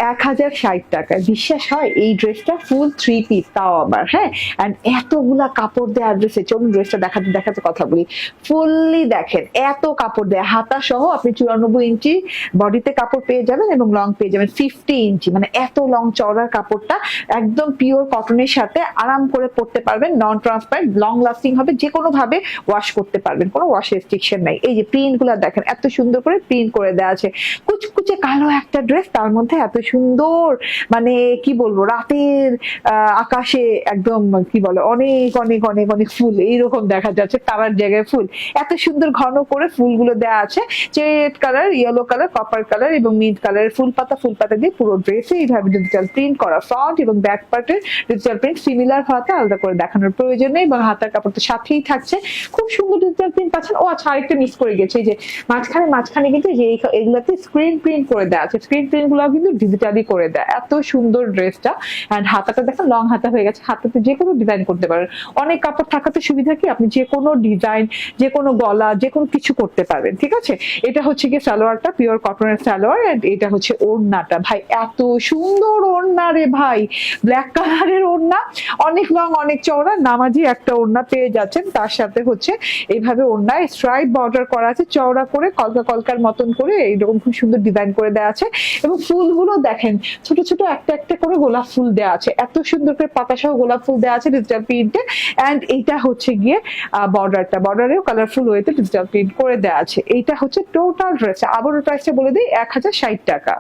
1060 টাকায়। বিশ্বাস হয়? এই ড্রেসটা ফুল 3 পিস, তাও আবার হ্যাঁ, এন্ড এতগুলা কাপড় দেয়া ড্রেসে। চলুন ড্রেসটা দেখাতে দেখাতে কথা বলি। ফুললি দেখেন এত কাপড় দেয়া, হাতা সহ আপনি 94 ইঞ্চি বডিতে কাপড় পেয়ে যাবেন এবং লং পেয়ে যাবেন 50 ইঞ্চি, মানে এত লং চওড়ার কাপড়টা একদম পিওর কটনের সাথে আরাম করে পরতে পারবেন, নন ট্রান্সপারেন্ট, লং লাস্টিং হবে, যে কোনো ভাবে ওয়াশ করতে পারবেন, কোনো ওয়াশ রেস্ট্রিকশন নাই। এই যে প্রিন্ট গুলা দেখেন, এত সুন্দর করে প্রিন্ট করে দেওয়া আছে। কুচকুচে কালো একটা ড্রেস, তার মধ্যে এত সুন্দর, মানে কি বলবো, রাতের আকাশে একদম কি বলে অনেক অনেক অনেক অনেক ফুল এইরকম দেখা যাচ্ছে, তারার জায়গায় ফুল, এত সুন্দর ঘন করে ফুলগুলো দেওয়া আছে। Red colour, yellow colour, copper colour এবং মিন্ট কালারের ফুল পাতা দিয়ে পুরো ড্রেসে এইভাবে ডিজিটাল প্রিন্ট করা। ফ্রন্ট এবং ব্যাক পার্টের ডিজিটাল প্রিন্ট সিমিলার হাতে, আলাদা করে দেখানোর প্রয়োজন নেই, এবং হাতার কাপড় তো সাথেই থাকছে। খুব সুন্দর ডিজিটাল প্রিন্ট পাচ্ছেন। ও আচ্ছা, আরেকটা মিস করে গেছে, এই যে মাঝখানে কিন্তু যে এগুলাতে স্ক্রিন প্রিন্ট করে দেওয়া আছে, স্ক্রিন প্রিন্ট গুলো কিন্তু ডিজিটালি করে দেয়। এত সুন্দর ড্রেসটা। এন্ড হাতাটা দেখেন লং হাতা হয়ে গেছে, হাতাতে যে কোনো ডিজাইন করতে পারেন। অনেক কাপড় থাকাতে সুবিধা কি, আপনি যে কোনো ডিজাইন, যে কোনো গলা, যে কোনো কিছু করতে পারবেন। ঠিক আছে, এটা হচ্ছে কি সালোয়ারটা, পিওর কটনের সালোয়ার, এন্ড এটা হচ্ছে ওড়নাটা। ভাই এত সুন্দর ওড়না রে ভাই, ব্ল্যাক কালারের ওড়না, অনেক লং অনেক চওড়া, নামাজি একটা ওড়না পেয়ে যাচ্ছেন। তার সাথে হচ্ছে এইভাবে ওড়নায় স্ট্রাইপ বর্ডার করা আছে, চওড়া করে কলকা কলকার মতন করে এইরকম খুব সুন্দর ডিজাইন করে দেওয়া আছে। এবং ফুলগুলো দেখেন, ছোট ছোট একটা একটা করে গোলাপ ফুল দেওয়া আছে, এত সুন্দর করে পাতা সহ গোলাপ ফুল দেওয়া আছে ডিজিটাল প্রিন্টে। এন্ড এইটা হচ্ছে গিয়ে বর্ডারেও কালারফুল ওয়েতে ডিজিটাল প্রিন্ট করে দেওয়া আছে। এইটা হচ্ছে টোটাল ড্রেস। আবারও প্রাইসটা বলে দিই, 1060 টাকা।